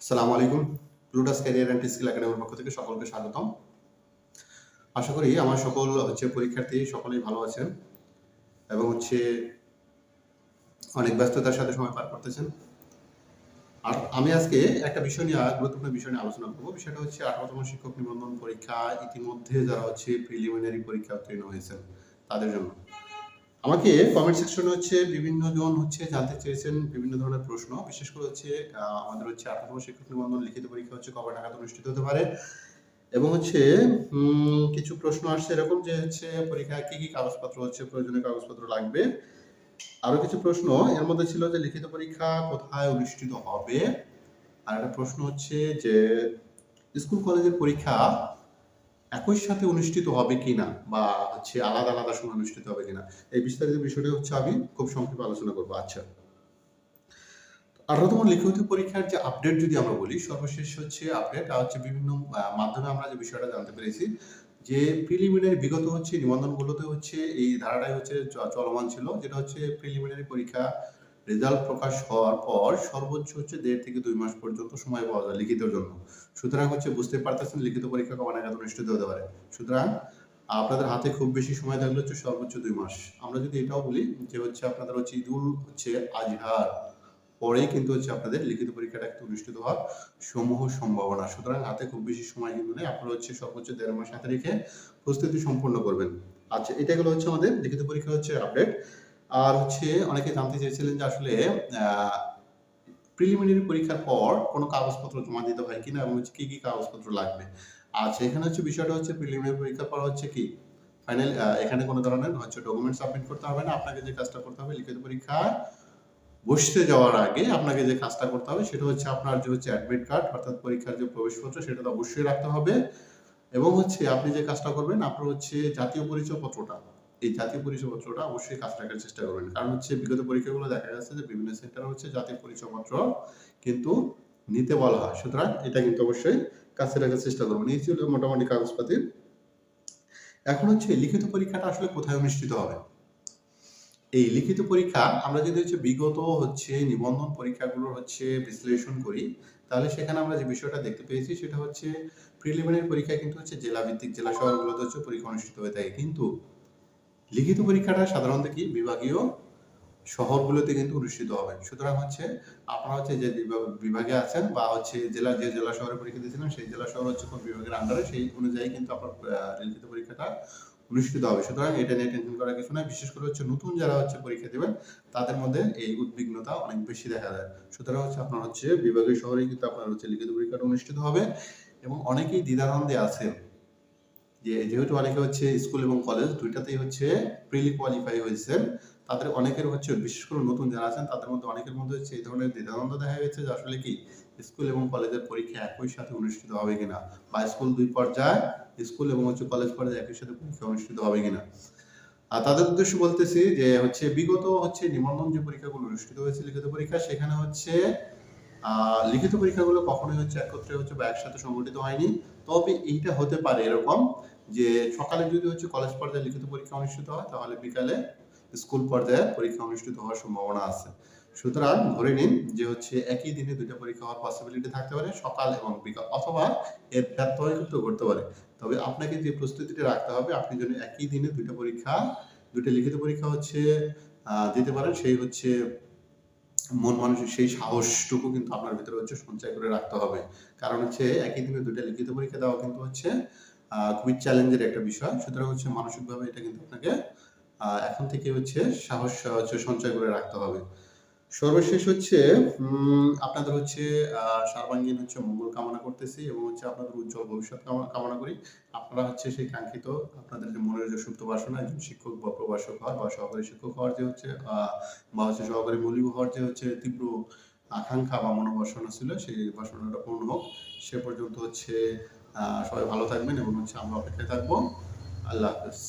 আসসালামু আলাইকুম। প্লুটাস career and skill একাডেমির পক্ষ থেকে সকলকে স্বাগতম। আশা করি আমার সকল পরীক্ষার্থী সকলেই ভালো আছেন এবং অনেক ব্যস্ততার সাথে সময় পার করতেছেন। আর আমি আজকে একটা গুরুত্বপূর্ণ বিষয় নিয়ে আলোচনা করব। বিষয়টা হচ্ছে 18তম শিক্ষক নিবন্ধন পরীক্ষা ইতিমধ্যে যারা প্রিলিমিনারি পরীক্ষা উত্তীর্ণ হয়েছেন তাদের জন্য। আমাকে কমেন্ট সেকশনে বিভিন্ন জন জানতে চেয়েছেন বিভিন্ন ধরনের প্রশ্ন। বিশেষ করে আমাদের 18তম শিক্ষক নিবন্ধন লিখিত পরীক্ষা কবে নাগাদ অনুষ্ঠিত হতে পারে এবং কিছু প্রশ্ন আসছে এরকম যে পরীক্ষায় কি কাগজপত্র প্রয়োজনীয় কাগজপত্র লাগবে। আরো কিছু প্রশ্ন এর মধ্যে ছিল যে লিখিত পরীক্ষা কোথায় অনুষ্ঠিত হবে, আর একটা প্রশ্ন যে স্কুল কলেজের পরীক্ষা একই সাথে অনুষ্ঠিত হবে কিনা বা আলাদা আলাদা সময় অনুষ্ঠিত হবে কিনা। এই বিস্তারিত বিষয়টা আমি খুব সংক্ষেপে আলোচনা করবো। আচ্ছা, 18তম লিখিত পরীক্ষার যে আপডেট যদি আমরা বলি, সর্বশেষ আপডেট বিভিন্ন মাধ্যমে আমরা যে বিষয়টা জানতে পেরেছি যে প্রিলিমিনারি বিগত নিবন্ধনগুলোতে এই ধারাটাই চলমান ছিল, যেটা প্রিলিমিনারি পরীক্ষা রেজাল্ট প্রকাশ হওয়ার পর সর্বোচ্চ 1.5 থেকে 2 মাস পর্যন্ত সময় পাওয়া যায় লিখিতের জন্য। সুতরাং বুঝতে পারতেছেন লিখিত পরীক্ষা কবে নাগাদ অনুষ্ঠিত হতে পারে। সুতরাং আপনাদের হাতে খুব বেশি সময় থাকলে সর্বোচ্চ 2 মাস। আমরা যদি এটাও বলি যে আপনাদের ঈদুল আজহার পরেই কিন্তু আপনাদের লিখিত পরীক্ষাটা অনুষ্ঠিত হওয়ার সমূহ সম্ভাবনা। সুতরাং হাতে খুব বেশি সময় কিন্তু নেই। আপনারা সর্বোচ্চ 1.5 মাস হাতে রেখে প্রস্তুতি সম্পন্ন করবেন। আচ্ছা, এটা হলো আমাদের লিখিত পরীক্ষা আপডেট। আর অনেকে জানতে চেয়েছিলেন যে আসলে প্রিলিমিনারি পরীক্ষার পর কোনো কাগজপত্র জমা দিতে হয় কিনা এবং কি কি কাগজপত্র লাগবে। আচ্ছা, এখানে বিষয়টা প্রিলিমিনারি পরীক্ষার পর কি ফাইনাল, এখানে কোনো ধরনের ডকুমেন্ট সাবমিট করতে হবে না। আপনাকে যে কাজটা করতে হবে লিখিত পরীক্ষা বসতে যাওয়ার আগে আপনাকে যে কাজটা করতে হবে সেটা আপনার যে অ্যাডমিট কার্ড অর্থাৎ পরীক্ষার যে প্রবেশপত্র সেটা তো অবশ্যই রাখতে হবে এবং আপনি যে কাজটা করবেন আপনার জাতীয় পরিচয়পত্রটা, এই জাতীয় পরিচয়পত্রটা অবশ্যই কাজ রাখার চেষ্টা করবেন। কারণ বিগত পরীক্ষাগুলো দেখা যাচ্ছে যে বিভিন্ন সেন্টারে জাতীয় পরিচয়পত্র কিন্তু নিতে বলা হয়। সুতরাং এটা কিন্তু অবশ্যই কাছে রাখার চেষ্টা করবেন। এই ছিল মোটামুটি কাগজপাতি। এখন লিখিত পরীক্ষাটা আসলে কোথায় অনুষ্ঠিত হবে। এই লিখিত পরীক্ষা আমরা যদি বিগত নিবন্ধন পরীক্ষাগুলোর বিশ্লেষণ করি, তাহলে সেখানে আমরা যে বিষয়টা দেখতে পেয়েছি সেটা প্রিলিমিনারি পরীক্ষা কিন্তু জেলা ভিত্তিক জেলা শহরগুলোতে পরীক্ষা অনুষ্ঠিত হয়ে থাকে, কিন্তু লিখিত পরীক্ষাটা সাধারণত বিভাগীয় শহরগুলোতে কিন্তু অনুষ্ঠিত হবে। সুতরাং আপনারা যে বিভাগে আছেন বা যে জেলা শহরে পরীক্ষা দিয়েছিলেন সেই জেলা শহর কোন বিভাগের আন্ডারে, সেই অনুযায়ী কিন্তু আপনার লিখিত পরীক্ষাটা অনুষ্ঠিত হবে। সুতরাং এটা নিয়ে টেনশন করার কিছু নয়। বিশেষ করে নতুন যারা পরীক্ষা দেবেন তাদের মধ্যে এই উদ্বিগ্নতা অনেক বেশি দেখা যায়। সুতরাং আপনার বিভাগীয় শহরেই কিন্তু আপনার লিখিত পরীক্ষাটা অনুষ্ঠিত হবে এবং অনেকেই দ্বিধাদ্বন্দ্বে আছেন যেহেতু অনেকে স্কুল এবং কলেজ দুইটাতেই প্রিলি কোয়ালিফাই হয়েছেন, তাদের অনেকের বিশেষ করে নতুন যারা আছেন তাদের মধ্যে অনেকের মধ্যে এই ধরনের দ্বিধাদ্বন্দ্ব দেখা গেছে যে আসলে কি স্কুল এবং কলেজের পরীক্ষা একই সাথে অনুষ্ঠিত হবে কিনা, বা স্কুল দুই পর্যায়ে স্কুল এবং কলেজ পর্যায়ে একই সাথে পরীক্ষা অনুষ্ঠিত হবে কিনা। আর তাদের উদ্দেশ্যে বলতেছি যে বিগত নিবন্ধন যে পরীক্ষাগুলো অনুষ্ঠিত হয়েছে লিখিত পরীক্ষা, সেখানে লিখিত পরীক্ষাগুলো কখনোই একত্রে বা একসাথে সংগঠিত হয়নি। তবে এইটা হতে পারে এরকম যে সকালে যদি কলেজ পর্যায়ে লিখিত পরীক্ষা অনুষ্ঠিত হয়, তাহলে বিকালে স্কুল পর্যায়ে পরীক্ষা অনুষ্ঠিত হওয়ার সম্ভাবনা আছে। সুতরাং ধরে নিন যে একই দিনে দুইটা পরীক্ষা হওয়ার পসিবিলিটি থাকতে পারে, সকাল এবং বিকাল, অথবা এর ব্যত্যয় কিন্তু ঘটতে পারে। তবে আপনাকে যে প্রস্তুতিটা রাখতে হবে, আপনি যদি একই দিনে দুইটা লিখিত পরীক্ষা দিতে পারেন, সেই মন মানসিক সেই সাহসটুকু কিন্তু আপনার ভিতরে সঞ্চয় করে রাখতে হবে। কারণ একই দিনে দুইটা লিখিত পরীক্ষা দেওয়া কিন্তু খুবই চ্যালেঞ্জের একটা বিষয়। সুতরাং মানসিকভাবে এটা কিন্তু আপনাকে এখন থেকে সাহস সঞ্চয় করে রাখতে হবে। সর্বশেষ আপনাদের সর্বাঙ্গীন মঙ্গল কামনা করতেছি এবং আপনাদের উজ্জ্বল ভবিষ্যৎ কামনা করি। আপনারা সেই কাঙ্ক্ষিত আপনাদের যে মনের যে সুপ্ত বাসনা, একজন শিক্ষক বা প্রভাষক হওয়ার বা সহকারী শিক্ষক হওয়ার যে বা সহকারী মৌলিক হওয়ার যে তীব্র আকাঙ্ক্ষা বা মনোবাসনা ছিল, সেই বাসনাটা পূর্ণ হোক। সে পর্যন্ত সবাই ভালো থাকবেন এবং আমরা অপেক্ষায় থাকবো। আল্লাহ হাফেজ।